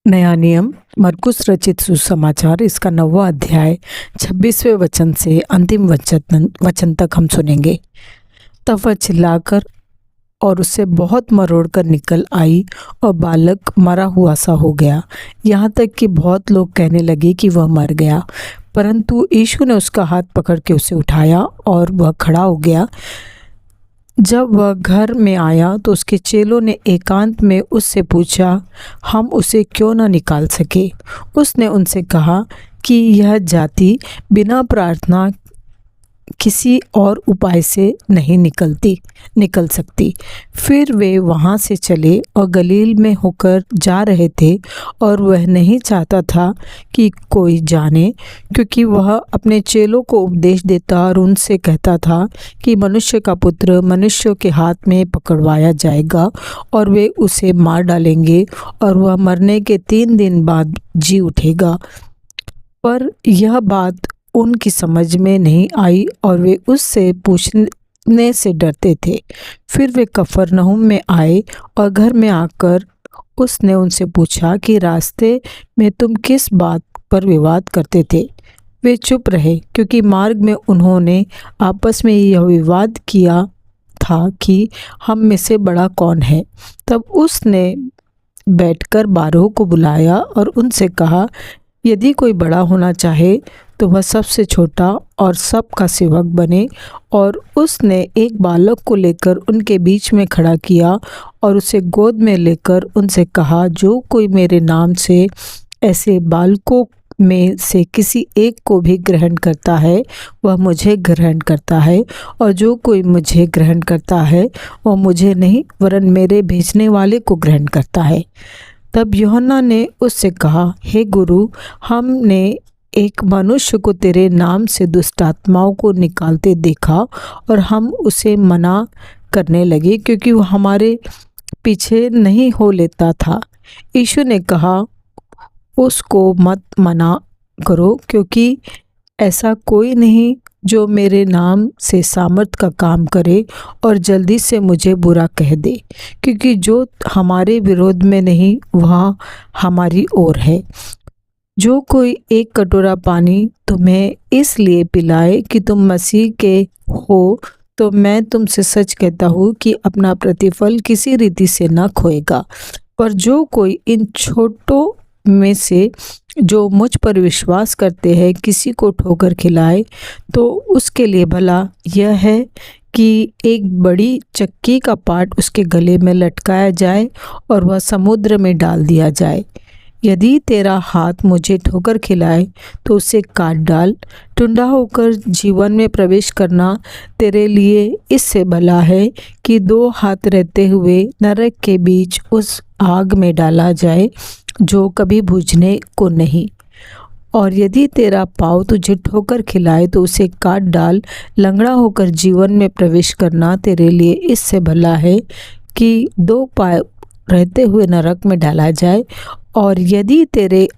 नया नियम मरकुस रचित सुसमाचार इसका 9वां अध्याय 26वें वचन से अंतिम वचन तक हम सुनेंगे। तब वह चिल्लाकर और उससे बहुत मरोड़ कर निकल आई और बालक मरा हुआ सा हो गया, यहाँ तक कि बहुत लोग कहने लगे कि वह मर गया। परंतु यीशु ने उसका हाथ पकड़ के उसे उठाया और वह खड़ा हो गया। जब वह घर में आया तो उसके चेलों ने एकांत में उससे पूछा, हम उसे क्यों न निकाल सके? उसने उनसे कहा कि यह जाति बिना प्रार्थना किसी और उपाय से नहीं निकल सकती। फिर वे वहाँ से चले और गलील में होकर जा रहे थे, और वह नहीं चाहता था कि कोई जाने, क्योंकि वह अपने चेलों को उपदेश देता और उनसे कहता था कि मनुष्य का पुत्र मनुष्यों के हाथ में पकड़वाया जाएगा और वे उसे मार डालेंगे और वह मरने के 3 दिन बाद जी उठेगा। पर यह बात उनकी समझ में नहीं आई और वे उससे पूछने से डरते थे। फिर वे कफरनहूम में आए और घर में आकर उसने उनसे पूछा कि रास्ते में तुम किस बात पर विवाद करते थे? वे चुप रहे, क्योंकि मार्ग में उन्होंने आपस में यह विवाद किया था कि हम में से बड़ा कौन है। तब उसने बैठकर 12 को बुलाया और उनसे कहा, यदि कोई बड़ा होना चाहे तो वह सबसे छोटा और सबका सेवक बने। और उसने एक बालक को लेकर उनके बीच में खड़ा किया और उसे गोद में लेकर उनसे कहा, जो कोई मेरे नाम से ऐसे बालकों में से किसी एक को भी ग्रहण करता है वह मुझे ग्रहण करता है, और जो कोई मुझे ग्रहण करता है वह मुझे नहीं वरन मेरे भेजने वाले को ग्रहण करता है। तब यूहन्ना ने उससे कहा, हे गुरु, हमने एक मनुष्य को तेरे नाम से दुष्ट आत्माओं को निकालते देखा और हम उसे मना करने लगे, क्योंकि वह हमारे पीछे नहीं हो लेता था। यीशु ने कहा, उसको मत मना करो, क्योंकि ऐसा कोई नहीं जो मेरे नाम से सामर्थ का काम करे और जल्दी से मुझे बुरा कह दे, क्योंकि जो हमारे विरोध में नहीं वह हमारी ओर है। जो कोई एक कटोरा पानी तुम्हें इसलिए पिलाए कि तुम मसीह के हो, तो मैं तुमसे सच कहता हूँ कि अपना प्रतिफल किसी रीति से न खोएगा। पर जो कोई इन छोटों में से जो मुझ पर विश्वास करते हैं किसी को ठोकर खिलाए, तो उसके लिए भला यह है कि एक बड़ी चक्की का पाट उसके गले में लटकाया जाए और वह समुद्र में डाल दिया जाए। यदि तेरा हाथ मुझे ठोकर खिलाए तो उसे काट डाल। टुंडा होकर जीवन में प्रवेश करना तेरे लिए इससे भला है कि 2 हाथ रहते हुए नरक के बीच उस आग में डाला जाए जो कभी बुझने को नहीं। और यदि तेरा पाँव तुझे ठोकर खिलाए तो उसे काट डाल। लंगड़ा होकर जीवन में प्रवेश करना तेरे लिए इससे भला है कि 2 पाँव रहते हुए नरक में डाला जाए। और यदि तेरी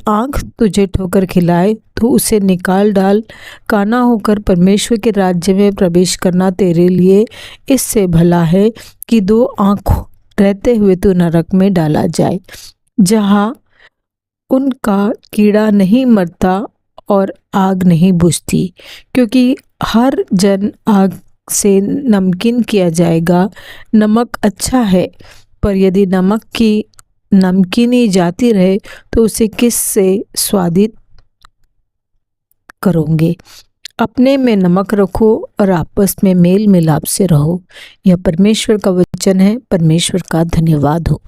आँख तुझे ठोकर खिलाए तो उसे निकाल डाल। काना होकर परमेश्वर के राज्य में प्रवेश करना तेरे लिए इससे भला है कि 2 आँख रहते हुए तो नरक में डाला जाए, जहाँ उनका कीड़ा नहीं मरता और आग नहीं बुझती, क्योंकि हर जन आग से नमकीन किया जाएगा। नमक अच्छा है, पर यदि नमक की नमकीनी जाती रहे तो उसे किस से स्वादित करोगे? अपने में नमक रखो और आपस में मेल मिलाप से रहो। यह परमेश्वर का वचन है। परमेश्वर का धन्यवाद हो।